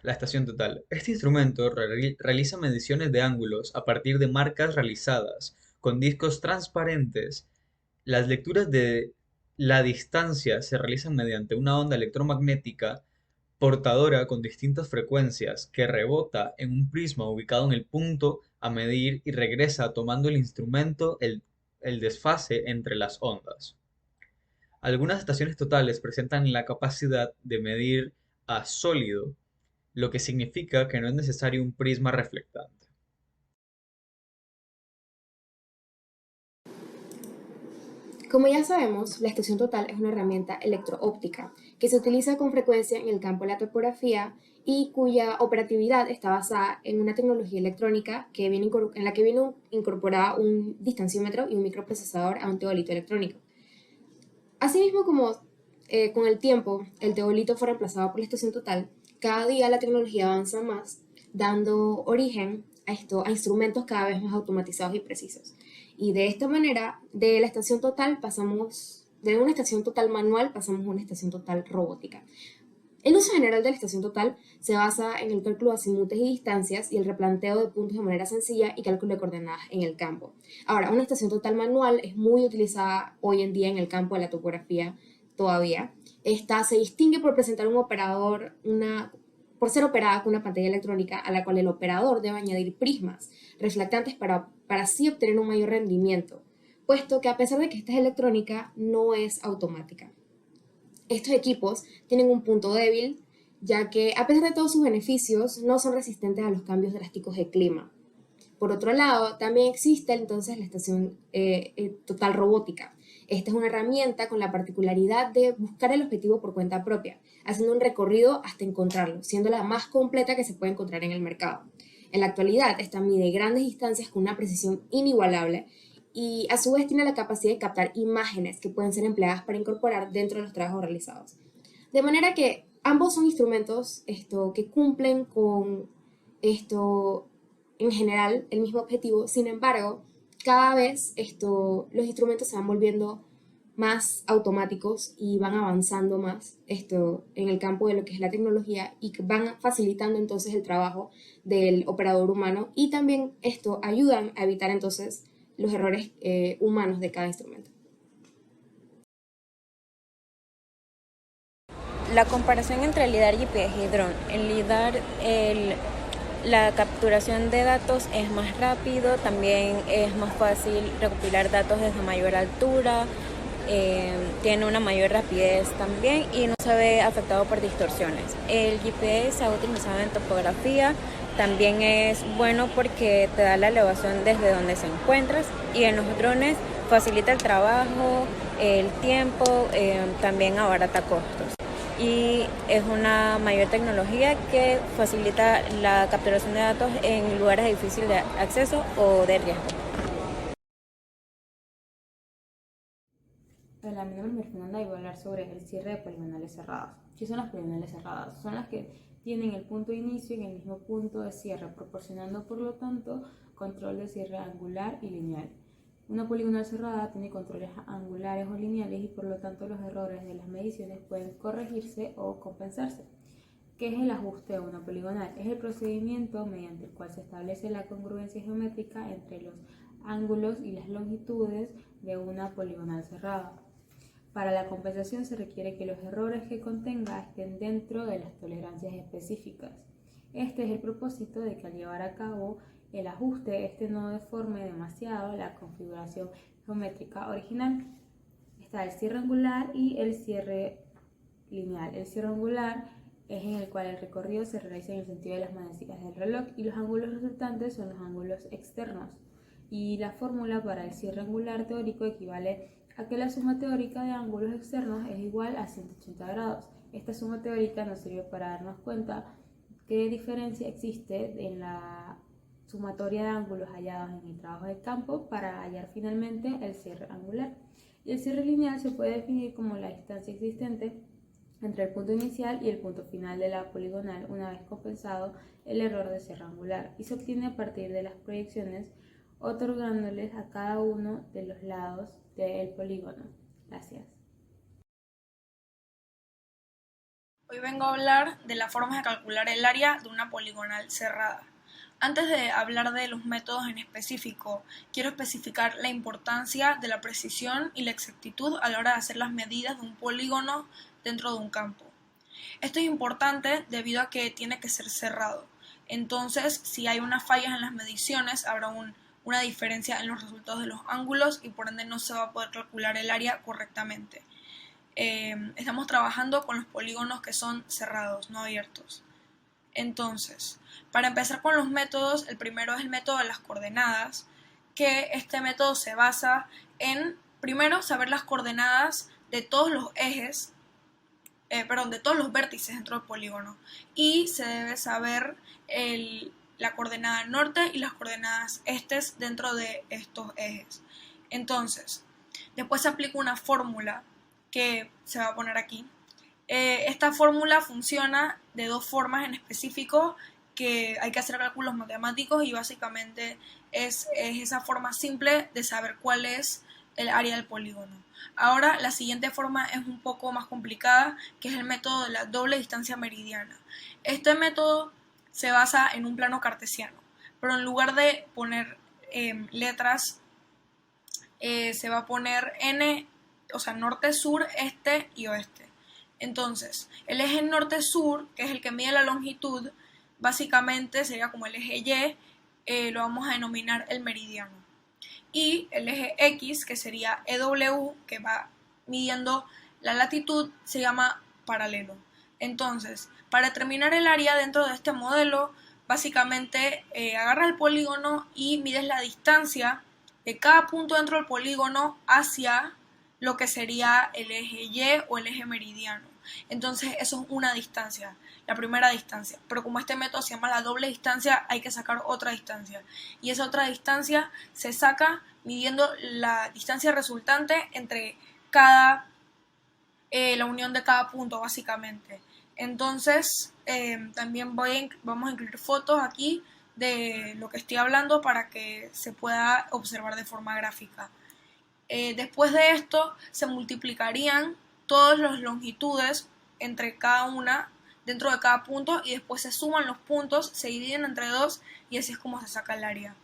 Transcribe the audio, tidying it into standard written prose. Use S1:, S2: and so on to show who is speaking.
S1: La estación total. Este instrumento realiza mediciones de ángulos a partir de marcas realizadas con discos transparentes. Las lecturas de la distancia se realizan mediante una onda electromagnética portadora con distintas frecuencias que rebota en un prisma ubicado en el punto a medir y regresa tomando el instrumento el desfase entre las ondas. Algunas estaciones totales presentan la capacidad de medir a sólido, lo que significa que no es necesario un prisma reflectante.
S2: Como ya sabemos, la estación total es una herramienta electro-óptica que se utiliza con frecuencia en el campo de la topografía y cuya operatividad está basada en una tecnología electrónica en la que viene incorporada un distanciómetro y un microprocesador a un teodolito electrónico. Asimismo, como con el tiempo el teodolito fue reemplazado por la estación total, cada día la tecnología avanza más, dando origen a instrumentos cada vez más automatizados y precisos. Y de esta manera, de la estación total pasamos, de una estación total manual pasamos a una estación total robótica. El uso general de la estación total se basa en el cálculo de azimutes y distancias y el replanteo de puntos de manera sencilla y cálculo de coordenadas en el campo. Ahora, una estación total manual es muy utilizada hoy en día en el campo de la topografía todavía. Esta se distingue por presentar un operador, por ser operada con una pantalla electrónica a la cual el operador debe añadir prismas reflectantes para así obtener un mayor rendimiento, puesto que a pesar de que esta es electrónica, no es automática. Estos equipos tienen un punto débil, ya que a pesar de todos sus beneficios, no son resistentes a los cambios drásticos de clima. Por otro lado, también existe entonces la estación total robótica. Esta es una herramienta con la particularidad de buscar el objetivo por cuenta propia, haciendo un recorrido hasta encontrarlo, siendo la más completa que se puede encontrar en el mercado. En la actualidad, esta mide grandes distancias con una precisión inigualable y a su vez tiene la capacidad de captar imágenes que pueden ser empleadas para incorporar dentro de los trabajos realizados. De manera que ambos son instrumentos que cumplen con esto en general el mismo objetivo. Sin embargo, cada vez los instrumentos se van volviendo más automáticos y van avanzando más en el campo de lo que es la tecnología y que van facilitando entonces el trabajo del operador humano y también esto ayudan a evitar entonces los errores humanos de cada instrumento.
S3: La comparación entre LIDAR, GPS y dron. En LIDAR la capturación de datos es más rápido, también es más fácil recopilar datos desde mayor altura, tiene una mayor rapidez también y no se ve afectado por distorsiones. El GPS se ha utilizado en topografía, también es bueno porque te da la elevación desde donde se encuentras y en los drones facilita el trabajo, el tiempo, también abarata costos y es una mayor tecnología que facilita la capturación de datos en lugares de difícil de acceso o de riesgo.
S4: Hola, mi nombre es Fernanda y voy a hablar sobre el cierre de poligonales cerradas. ¿Qué son las poligonales cerradas? Son las que tienen el punto de inicio en el mismo punto de cierre, proporcionando por lo tanto control de cierre angular y lineal. Una poligonal cerrada tiene controles angulares o lineales y por lo tanto los errores de las mediciones pueden corregirse o compensarse. ¿Qué es el ajuste de una poligonal? Es el procedimiento mediante el cual se establece la congruencia geométrica entre los ángulos y las longitudes de una poligonal cerrada. Para la compensación se requiere que los errores que contenga estén dentro de las tolerancias específicas. Este es el propósito de que al llevar a cabo el ajuste, no deforme demasiado la configuración geométrica original. Está el cierre angular y el cierre lineal. El cierre angular es en el cual el recorrido se realiza en el sentido de las manecillas del reloj y los ángulos resultantes son los ángulos externos. Y la fórmula para el cierre angular teórico equivale a que la suma teórica de ángulos externos es igual a 180 grados. Esta suma teórica nos sirve para darnos cuenta qué diferencia existe en la sumatoria de ángulos hallados en el trabajo de campo para hallar finalmente el cierre angular. Y el cierre lineal se puede definir como la distancia existente entre el punto inicial y el punto final de la poligonal una vez compensado el error de cierre angular y se obtiene a partir de las proyecciones otorgándoles a cada uno de los lados del polígono. Gracias.
S5: Hoy vengo a hablar de las formas de calcular el área de una poligonal cerrada. Antes de hablar de los métodos en específico, quiero especificar la importancia de la precisión y la exactitud a la hora de hacer las medidas de un polígono dentro de un campo. Esto es importante debido a que tiene que ser cerrado. Entonces, si hay unas fallas en las mediciones, habrá una diferencia en los resultados de los ángulos y por ende no se va a poder calcular el área correctamente. Estamos trabajando con los polígonos que son cerrados, no abiertos. Entonces, para empezar con los métodos, el primero es el método de las coordenadas, que este método se basa en, primero, saber las coordenadas de todos los ejes, de todos los vértices dentro del polígono, y se debe saber la coordenada norte y las coordenadas estes dentro de estos ejes. Entonces, después se aplica una fórmula que se va a poner aquí. Esta fórmula funciona de dos formas en específico, que hay que hacer cálculos matemáticos y básicamente es esa forma simple de saber cuál es el área del polígono. Ahora la siguiente forma es un poco más complicada, que es el método de la doble distancia meridiana. Este método se basa en un plano cartesiano, pero en lugar de poner letras, se va a poner n, o sea, norte, sur, este y oeste. Entonces, el eje norte-sur, que es el que mide la longitud, básicamente sería como el eje Y, lo vamos a denominar el meridiano. Y el eje X, que sería EW, que va midiendo la latitud, se llama paralelo. Entonces, para determinar el área dentro de este modelo, básicamente agarras el polígono y mides la distancia de cada punto dentro del polígono hacia lo que sería el eje Y o el eje meridiano. Entonces eso es una distancia, la primera distancia, pero como este método se llama la doble distancia, hay que sacar otra distancia, y esa otra distancia se saca midiendo la distancia resultante entre la unión de cada punto, básicamente. Entonces también vamos a incluir fotos aquí de lo que estoy hablando para que se pueda observar de forma gráfica. Después de esto se multiplicarían todas las longitudes entre cada una dentro de cada punto y después se suman los puntos, se dividen entre dos y así es como se saca el área.